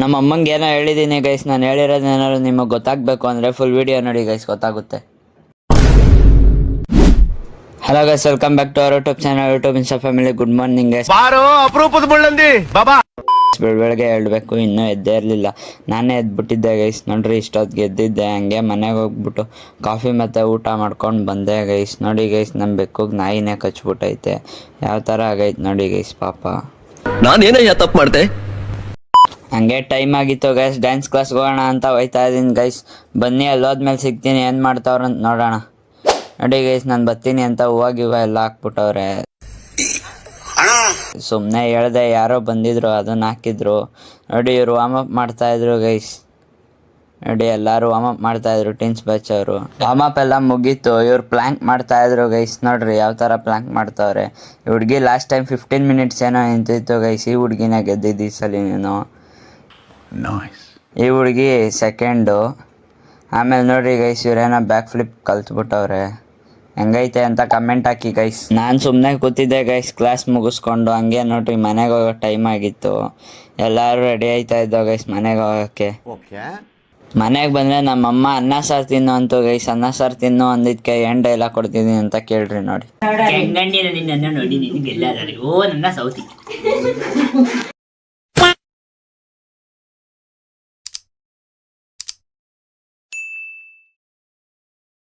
ನಮ್ಮ ಅಮ್ಮಂಗೆ ಏನೋ ಹೇಳಿದ್ದೀನಿ ಗೈಸ್, ನಾನು ಹೇಳಿರೋದೇನಾದ್ರು ನಿಮಗೆ ಗೊತ್ತಾಗಬೇಕು ಅಂದರೆ ಫುಲ್ ವಿಡಿಯೋ ನೋಡಿ ಗೈಸ್, ಗೊತ್ತಾಗುತ್ತೆ. Hello guys, welcome back to our YouTube channel, YouTube insta family. Good morning guys. ಅಪರೂಪದ ಮುಳ್ಳಂದಿ ಬಾಬಾ. ಬೆಳಗ್ಗೆ ಹೇಳ್ಬೇಕು, ಇನ್ನೂ ಎದ್ದೇ ಇರಲಿಲ್ಲ. ನಾನೇ ಎದ್ಬಿಟ್ಟಿದ್ದೆ ಗೈಸ್. ನೋಡ್ರಿ, ಇಷ್ಟೊತ್ತಿಗೆ ಎದ್ದಿದ್ದೆ. ಹಂಗೆ ಮನೆಗೆ ಹೋಗ್ಬಿಟ್ಟು ಕಾಫಿ ಮತ್ತು ಊಟ ಮಾಡ್ಕೊಂಡು ಬಂದೆ ಗೈಸ್. ನೋಡಿ ಗೈಸ್, ನಮ್ಮ ಬೆಕ್ಕಿಗೆ ನಾಯಿನೇ ಕಚ್ಬಿಟ್ಟೈತೆ. ಯಾವ ಥರ ಆಗೈತೆ ನೋಡಿ ಗೈಸ್, ಪಾಪ. ನಾನೇನಯ್ಯ ತಪ್ಪು ಮಾಡ್ದೆ? ಹಂಗೆ ಟೈಮ್ ಆಗಿತ್ತು ಗೈಸ್, ಡ್ಯಾನ್ಸ್ ಕ್ಲಾಸ್ಗೆ ಹೋಗೋಣ ಅಂತ ಹೋಯ್ತಾ ಇದ್ದೀನಿ ಗೈಸ್. ಬನ್ನಿ, ಅಲ್ಲೋದ್ಮೇಲೆ ಸಿಗ್ತೀನಿ, ಏನು ಮಾಡ್ತಾವ್ರಂತ ನೋಡೋಣ. ನೋಡಿ ಗೈಸ್, ನಾನು ಬರ್ತೀನಿ ಅಂತ ಹೂವು ಎಲ್ಲ ಹಾಕ್ಬಿಟ್ಟವ್ರೆ. ಸುಮ್ಮನೆ ಹೇಳ್ದೆ, ಯಾರೋ ಬಂದಿದ್ರು ಅದನ್ನ ಹಾಕಿದ್ರು. ನೋಡಿ, ಇವ್ರು ವಾರ್ಮಪ್ ಮಾಡ್ತಾಯಿದ್ರು ಗೈಸ್. ನೋಡಿ, ಎಲ್ಲರೂ ವಾರ್ಮಪ್ ಮಾಡ್ತಾಯಿದ್ರು, ಟೀನ್ಸ್ ಬ್ಯಾಚ್ ಅವರು. ವಾರ್ಮಪ್ ಎಲ್ಲ ಮುಗೀತು, ಇವ್ರು ಪ್ಲ್ಯಾಂಕ್ ಮಾಡ್ತಾಯಿದ್ರು ಗೈಸ್. ನೋಡ್ರಿ ಯಾವ ಥರ ಪ್ಲ್ಯಾಂಕ್ ಮಾಡ್ತಾವ್ರೆ. ಈ ಹುಡುಗಿ ಲಾಸ್ಟ್ ಟೈಮ್ 15 ಮಿನಿಟ್ಸ್ ಏನೋ ನಿಂತಿತ್ತು ಗೈಸ್. ಈ ಹುಡುಗಿನ ಗೆದ್ದಿದ್ದು ಈ ಸಲ ನೀನು. ಈ ಹುಡುಗಿ ಸೆಕೆಂಡು. ಆಮೇಲೆ ನೋಡ್ರಿ ಗೈಸ್, ಇವರೇನೋ ಬ್ಯಾಕ್ ಫ್ಲಿಪ್ ಕಲ್ತ್ಬಿಟ್ಟವ್ರೆ. ಹೆಂಗೈತೆ ಅಂತ ಕಮೆಂಟ್ ಹಾಕಿ ಗೈಸ್. ನಾನು ಸುಮ್ಮನೆ ಕೂತಿದ್ದೆ ಗೈಸ್, ಕ್ಲಾಸ್ ಮುಗಿಸ್ಕೊಂಡು. ಹಂಗೆ ನೋಡ್ರಿ, ಮನೆಗೆ ಹೋಗೋ ಟೈಮ್ ಆಗಿತ್ತು. ಎಲ್ಲರೂ ರೆಡಿ ಆಯ್ತಾ ಇದ್ದೋ ಗೈಸ್ ಮನೆಗೆ ಹೋಗೋಕ್ಕೆ. ಮನೆಗೆ ಬಂದರೆ ನಮ್ಮಮ್ಮ ಅನ್ನ ಸಾರು ತಿನ್ನು ಅಂತು ಗೈಸ್. ಅನ್ನ ಸಾರು ತಿನ್ನು ಅಂದಿದ್ದಕ್ಕೆ ಏನು ಡೈಲಾಗ್ ಕೊಡ್ತಿದ್ದೀನಿ ಅಂತ ಕೇಳ್ರಿ ನೋಡಿ. ನೋಡಿ ನಿನ್ನ ನೋಡಿ ನಿನಗೆಲ್ಲ ಓ ನನ್ನ ಸೌತಿ